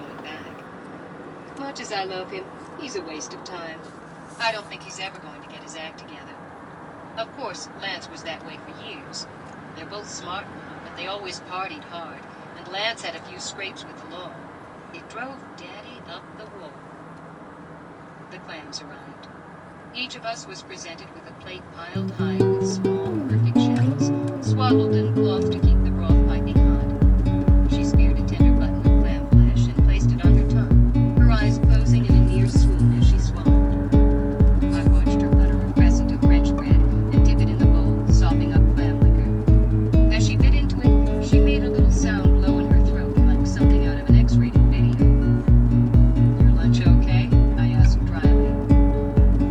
going back. Much as I love him, he's a waste of time. I don't think he's ever going to get his act together. Of course, Lance was that way for years. They're both smart now, but they always partied hard, and Lance had a few scrapes with the law. It drove Daddy up the wall. The clams arrived. Each of us was presented with a plate piled high with small, perfect shells, swaddled in cloth to keep the broth piping hot. She speared a tender button of clam flesh and placed it on her tongue, her eyes closing in a near swoon as she swallowed. I watched her butter a crescent of French bread and dip it in the bowl, sopping up clam liquor. As she bit into it, she made a little sound low in her throat, like something out of an X-rated video. "Your lunch okay?" I asked dryly.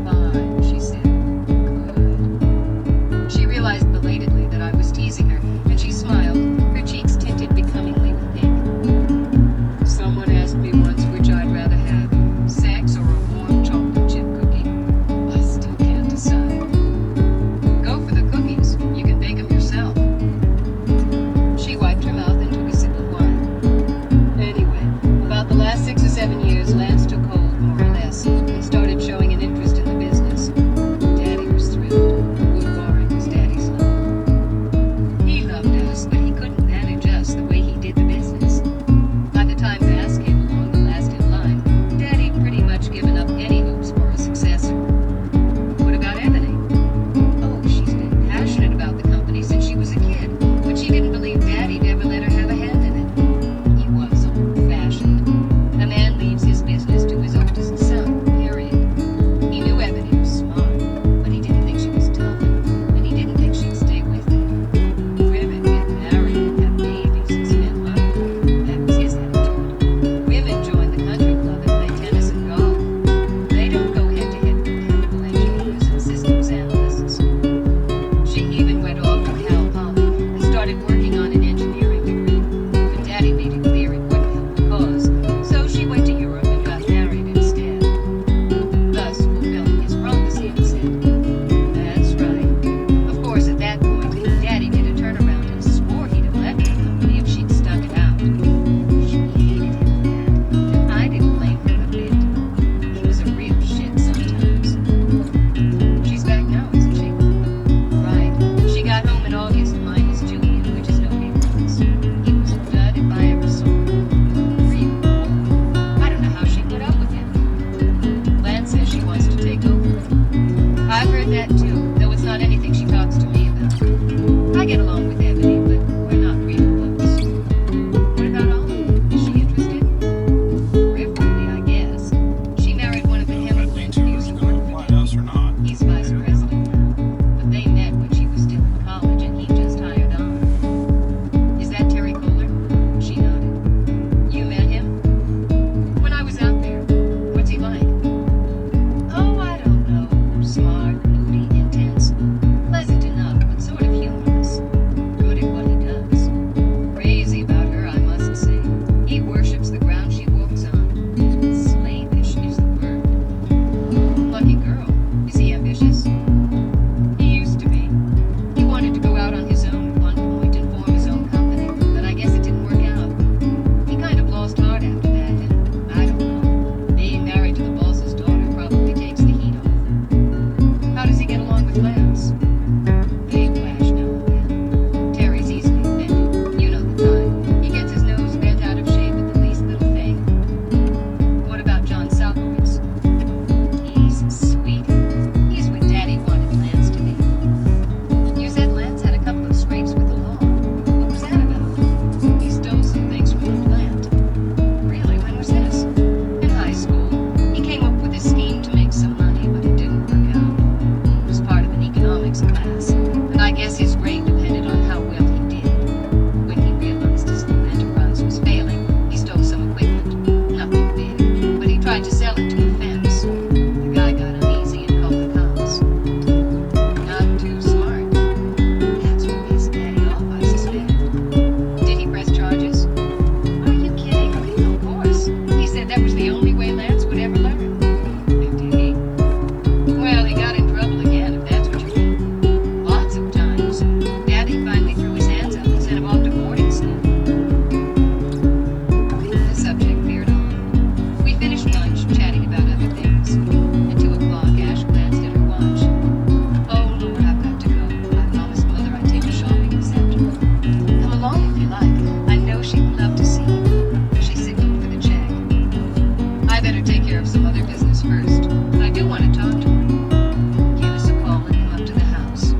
"Fine," she said. "Good." She realized belatedly that I was teasing her, and she care of some other business first. I do want to talk to her. Give us a call and come up to the house.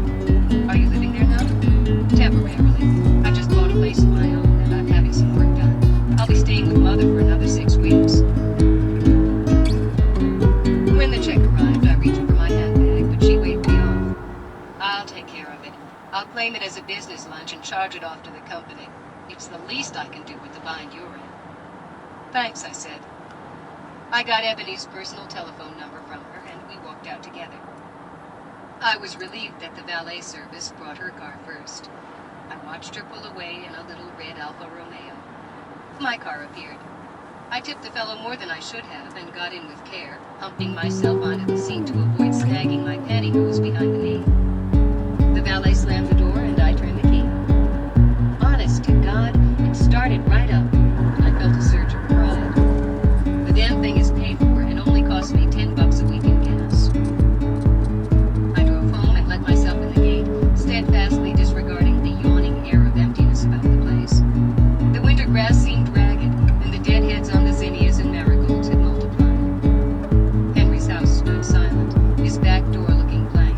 Are you living there now? Temporarily. I just bought a place of my own and I'm having some work done. I'll be staying with Mother for another 6 weeks. When the check arrived, I reached for my handbag, but she waved me off. I'll take care of it. I'll claim it as a business lunch and charge it off to the company. It's the least I can do with the bind you're in. Thanks, I said. I got Ebony's personal telephone number from her, and we walked out together. I was relieved that the valet service brought her car first. I watched her pull away in a little red Alfa Romeo. My car appeared. I tipped the fellow more than I should have and got in with care, humping myself onto the seat to avoid snagging my pantyhose behind the knee. The valet slammed the door and I turned the key. Honest to God, it started right up, and I felt a surge of pride. The damn thing is paid for and only cost me $10 a week in gas. I drove home and let myself in the gate, steadfastly disregarding the yawning air of emptiness about the place. The winter grass seemed ragged, and the deadheads on the zinnias and marigolds had multiplied. Henry's house stood silent, his back door looking blank.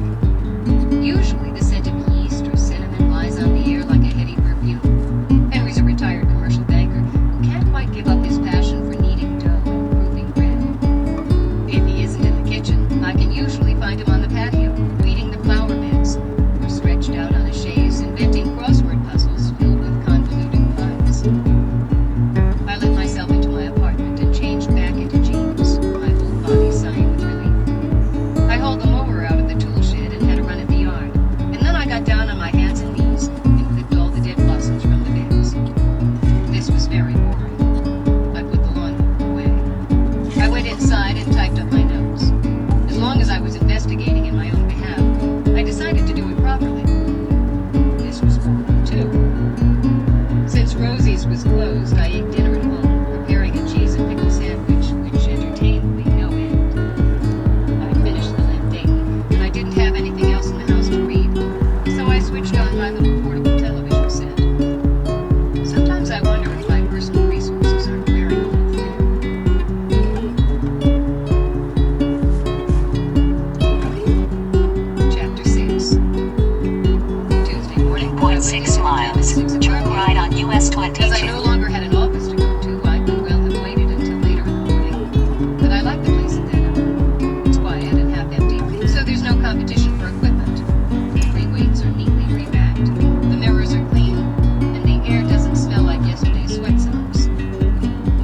Usually the scent of yeast or cinnamon lies on the air like a heady perfume. Henry's a retired commercial banker who can't quite give up his passion for kneading dough and proving bread. If he isn't in the kitchen, I can usually find him on the patio, weeding the flower beds, or stretched out on a chaise inventing crossword puzzles filled with convoluted puns. I let myself into my apartment and changed back into jeans, my whole body sighing with relief. I hauled the mower out of the tool shed and had a run at the yard, and then I got down on my hands and knees and clipped all the dead blossoms from the beds. This was very boring. I put the lawnmower away. I went inside and typed up my notes. As long as I was investigating in my own behalf, I decided to do it properly. This was boring, too. Since Rosie's was closed, I ate dinner at home, preparing a cheese and pickle sandwich, which entertained me no end. I finished the lamp daily, and I didn't have anything else in the house to read, so I switched on my little portable television set. Sometimes I wonder if my personal resources aren't wearing a little thin. Chapter 6. Tuesday morning. 0.6 miles. Turn right on US 22. As I no longer had an office to go to, I could well have waited until later in the morning. But I like the place at that hour. It's quiet and half empty, so there's no competition for equipment. Free weights are neatly rebacked, the mirrors are clean, and the air doesn't smell like yesterday's sweat socks.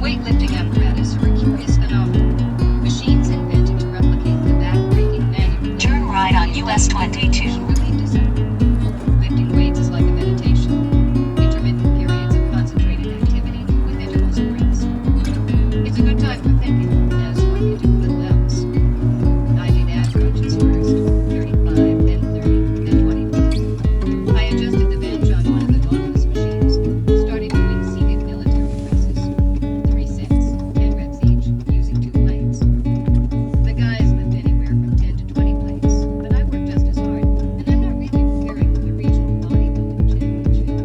Weightlifting apparatus are a curious phenomenon. Machines invented to replicate the back-breaking manual. Turn right on US 22. Lifting weights is like a meditation. Intermittent periods of concentrated activity with intervals of rest. It's a good time for thinking, as one can do little else. I did ab crunches first, 35, then 30, then 20. I adjusted the bench on one of the dauntless machines, starting doing seated military presses. 3 sets, 10 reps each, using 2 plates. The guys lift anywhere from 10 to 20 plates, but I work just as hard, and I'm not really preparing for the regional bodybuilding championship.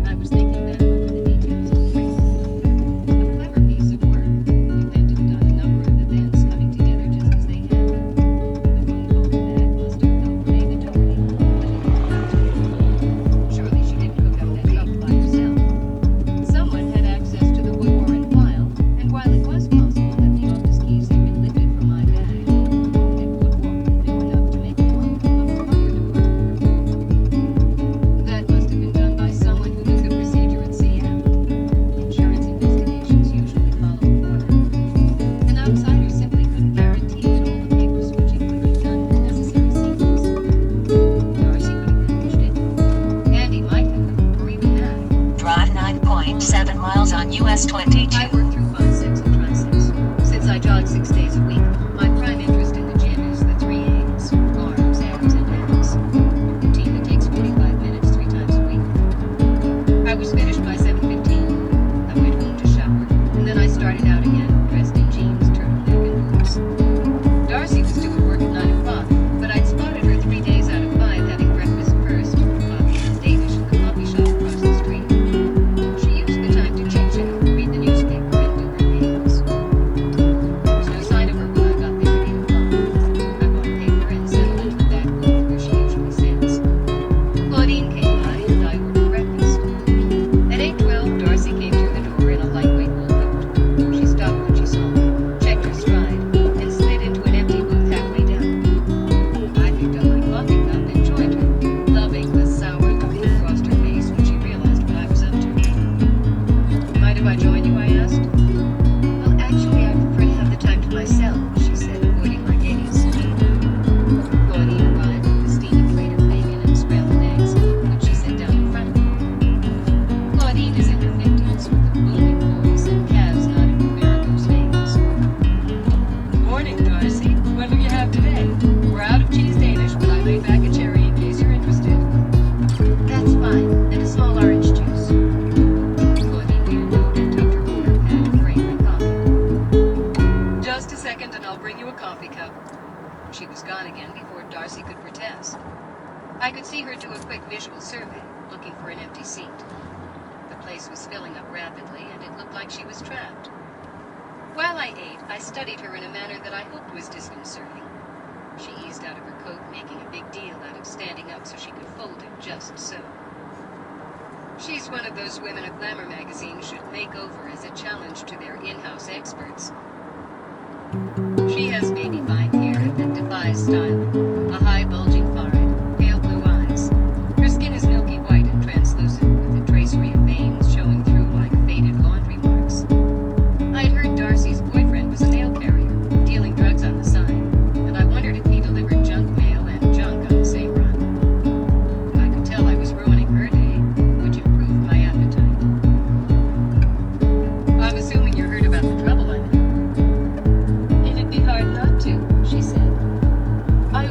I was thinking that over the details of the race. A clever piece of work, dependent on a number of events coming together just as they happened. The phone call to that must have helped David Doherty. Surely she didn't cook up that trouble by herself. Someone had access to the Woodwarren file, and while it was possible that the office keys had been lifted from my bag, it Woodwarren knew enough to make me wonder of a fire department. That must have been done by someone who knew the procedure at CM. Insurance investigations usually follow a format. An outsider simply couldn't guarantee that all the paper switching would be done in the necessary sequence. Darcy could have managed it. Andy might have, or even Matt. Drive 9.7 miles on US 22. I work through biceps and triceps. Since I jog 6 days a week, my prime interest in the gym is the 3 A's: arms, abs, and abs. A routine that takes 45 minutes 3 times a week. I was finished by 7:15. I went home to shower, and then I started out again, dressed in jeans, turtleneck, and boots. Darcy was due at work at 9 o'clock, but I'd spotted her 3 days out of 5 having breakfast first, coffee and Danish in the coffee shop across the street. She used the time to chit-chat, read the newspaper, and do her nails. second and I'll bring you a coffee cup. She was gone again before Darcy could protest. I could see her do a quick visual survey, looking for an empty seat. The place was filling up rapidly, and it looked like she was trapped. While I ate, I studied her in a manner that I hoped was disconcerting. She eased out of her coat, making a big deal out of standing up so she could fold it just so. She's one of those women a glamour magazine should make over as a challenge to their in-house experts. She has baby fine hair that defies style, a high bulging forehead, pale blue eyes. Her skin is milky white and translucent, with a tracery of veins showing through like faded laundry marks. I'd heard Darcy's boyfriend was a mail carrier, dealing drugs on the side, and I wondered if he delivered junk mail and junk on the same run. I could tell I was ruining her day, which improved my appetite. I'm assuming you heard about the trouble I'm in. It'd be hard not to, she said. I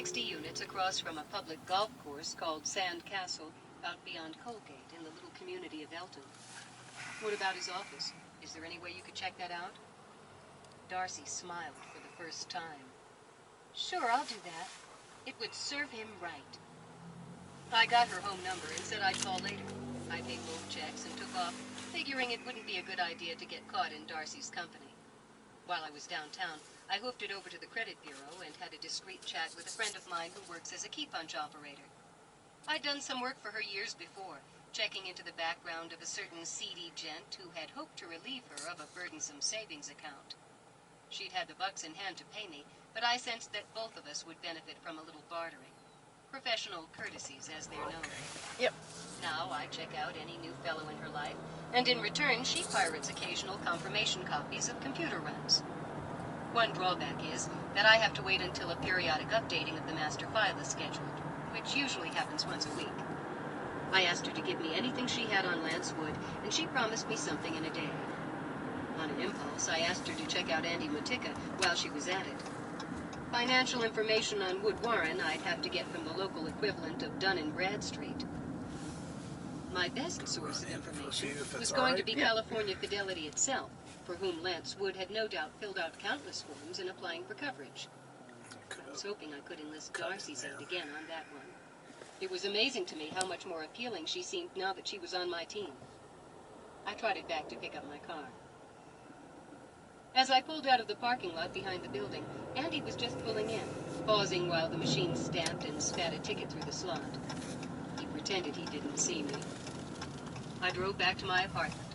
60 units across from a public golf course called Sand Castle out beyond Colgate in the little community of Elton. What about his office? Is there any way you could check that out? Darcy smiled for the first time. Sure, I'll do that. It would serve him right. I got her home number and said I'd call later. I paid both checks and took off, figuring it wouldn't be a good idea to get caught in Darcy's company. While I was downtown, I hoofed it over to the credit bureau and had a discreet chat with a friend of mine who works as a key punch operator. I'd done some work for her years before, checking into the background of a certain seedy gent who had hoped to relieve her of a burdensome savings account. She'd had the bucks in hand to pay me, but I sensed that both of us would benefit from a little bartering. Professional courtesies, as they're known. Yep. Now I check out any new fellow in her life, and in return she pirates occasional confirmation copies of computer runs. One drawback is that I have to wait until a periodic updating of the master file is scheduled, which usually happens once a week. I asked her to give me anything she had on Lance Wood, and she promised me something in a day. On an impulse, I asked her to check out Andy Mutika while she was at it. Financial information on Wood Warren I'd have to get from the local equivalent of Dun & Bradstreet. My best source of information was going to be California Fidelity itself, for whom Lance Wood had no doubt filled out countless forms in applying for coverage. I was hoping I could enlist Darcy's aid again on that one. It was amazing to me how much more appealing she seemed now that she was on my team. I trotted back to pick up my car. As I pulled out of the parking lot behind the building, Andy was just pulling in, pausing while the machine stamped and spat a ticket through the slot. He pretended he didn't see me. I drove back to my apartment,